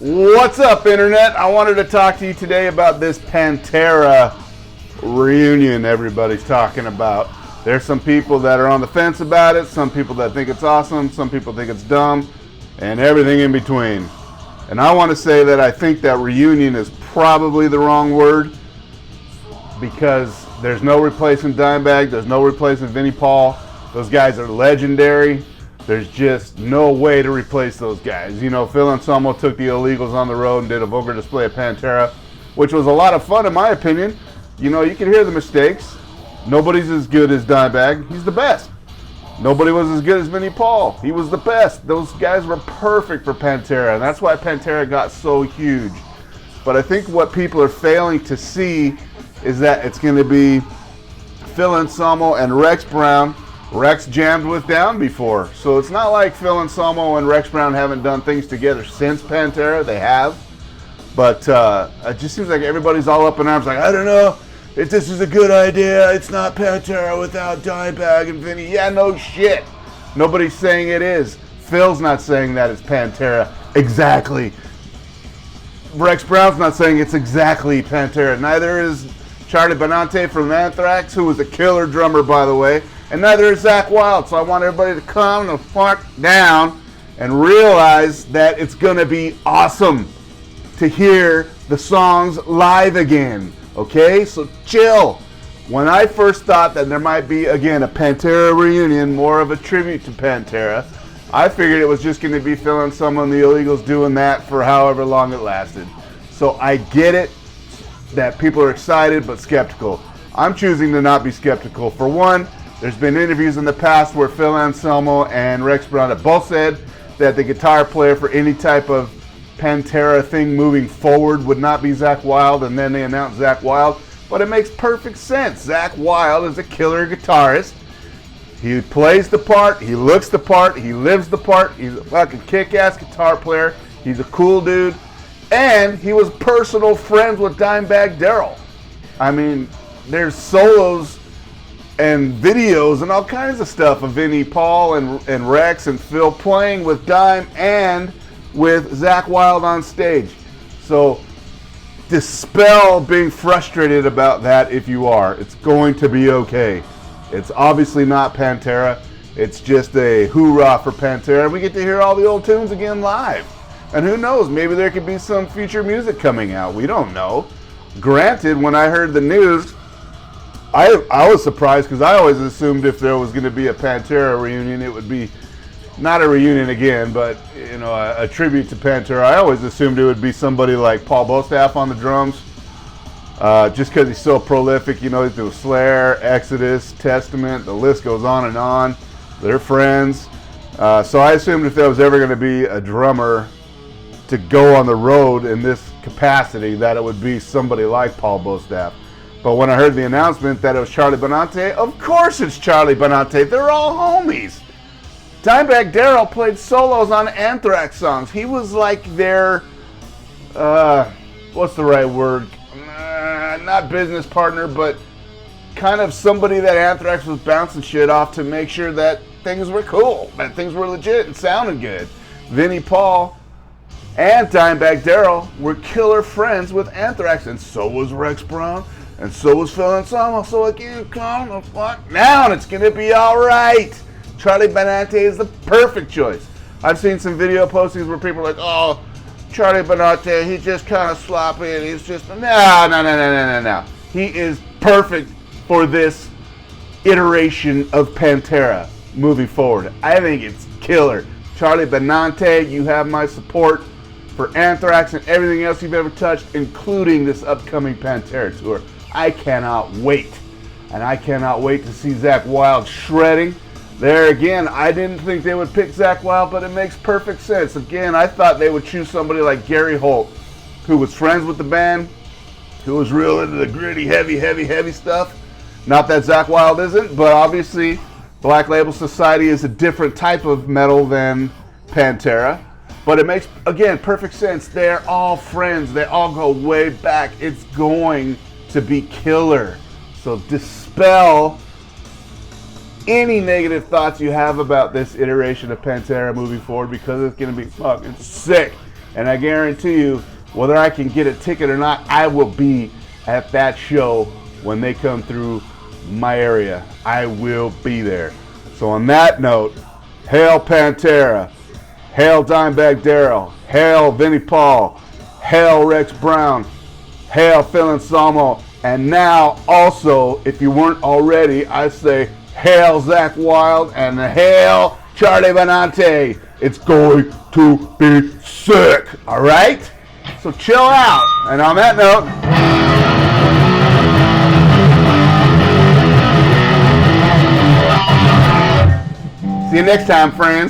What's up, Internet? I wanted to talk to you today about this Pantera reunion everybody's talking about. There's some people that are on the fence about it, some people that think it's awesome, some people think it's dumb, and everything in between. And I want to say that I think that reunion is probably the wrong word, because there's no replacing Dimebag, there's no replacing Vinnie Paul. Those guys are legendary. There's just no way to replace those guys. You know, Phil Anselmo took the Illegals on the road and did a vulgar display of Pantera, which was a lot of fun in my opinion. You know, you can hear the mistakes. Nobody's as good as Dimebag. He's the best. Nobody was as good as Vinnie Paul. He was the best. Those guys were perfect for Pantera, and that's why Pantera got so huge. But I think what people are failing to see is that it's going to be Phil Anselmo and Rex Brown. Rex jammed with Down before, so it's not like Phil Anselmo and Rex Brown haven't done things together since Pantera. They have, but it just seems like everybody's all up in arms, like, I don't know if this is a good idea. It's not Pantera without Dimebag and Vinnie. Yeah, no shit. Nobody's saying it is. Phil's not saying that it's Pantera exactly. Rex Brown's not saying it's exactly Pantera. Neither is Charlie Benante from Anthrax, who was a killer drummer, by the way. And neither is Zakk Wylde, so I want everybody to calm the fuck down and realize that it's going to be awesome to hear the songs live again, okay? So chill. When I first thought that there might be, again, a Pantera reunion, more of a tribute to Pantera, I figured it was just going to be Phil Anselmo and the Illegals doing that for however long it lasted. So I get it that people are excited but skeptical. I'm choosing to not be skeptical. For one, there's been interviews in the past where Phil Anselmo and Rex Brown have both said that the guitar player for any type of Pantera thing moving forward would not be Zakk Wylde, and then they announced Zakk Wylde. But it makes perfect sense. Zakk Wylde is a killer guitarist. He plays the part, he looks the part, he lives the part. He's a fucking kick-ass guitar player. He's a cool dude. And he was personal friends with Dimebag Darrell. I mean, there's solos and videos and all kinds of stuff of Vinnie Paul and Rex and Phil playing with Dime and with Zakk Wylde on stage. So dispel being frustrated about that if you are. It's going to be okay. It's obviously not Pantera. It's just a hoorah for Pantera. We get to hear all the old tunes again live. And who knows, maybe there could be some future music coming out. We don't know. Granted, when I heard the news, I was surprised, because I always assumed if there was going to be a Pantera reunion, it would be not a reunion again, but you know, a tribute to Pantera. I always assumed it would be somebody like Paul Bostaph on the drums, just because he's so prolific. You know, he's doing Slayer, Exodus, Testament, the list goes on and on. They're friends. So I assumed if there was ever going to be a drummer to go on the road in this capacity, that it would be somebody like Paul Bostaph. But when I heard the announcement that it was Charlie Benante, of course it's Charlie Benante. They're all homies. Dimebag Darrell played solos on Anthrax songs. He was like their, what's the right word? Not business partner, but kind of somebody that Anthrax was bouncing shit off to make sure that things were cool, that things were legit and sounded good. Vinnie Paul and Dimebag Darrell were killer friends with Anthrax, and so was Rex Brown. And so was Phil Anselmo. So again, calm the fuck down. It's going to be all right. Charlie Benante is the perfect choice. I've seen some video postings where people are like, oh, Charlie Benante, he's just kind of sloppy and he's just, no. He is perfect for this iteration of Pantera moving forward. I think it's killer. Charlie Benante, you have my support for Anthrax and everything else you've ever touched, including this upcoming Pantera tour. I cannot wait. And I cannot wait to see Zakk Wylde shredding. There again, I didn't think they would pick Zakk Wylde, but it makes perfect sense. Again, I thought they would choose somebody like Gary Holt, who was friends with the band, who was real into the gritty, heavy stuff. Not that Zakk Wylde isn't, but obviously Black Label Society is a different type of metal than Pantera. But it makes, again, perfect sense. They're all friends. They all go way back. It's going to be killer. So dispel any negative thoughts you have about this iteration of Pantera moving forward, because it's going to be fucking sick. And I guarantee you, whether I can get a ticket or not, I will be at that show when they come through my area. I will be there. So on that note, hail Pantera, hail Dimebag Darrell, hail Vinnie Paul, hail Rex Brown, hail Phil Anselmo, and now also, if you weren't already, I say hail Zakk Wylde and hail Charlie Benante. It's going to be sick, all right? So chill out. And on that note, see you next time, friends.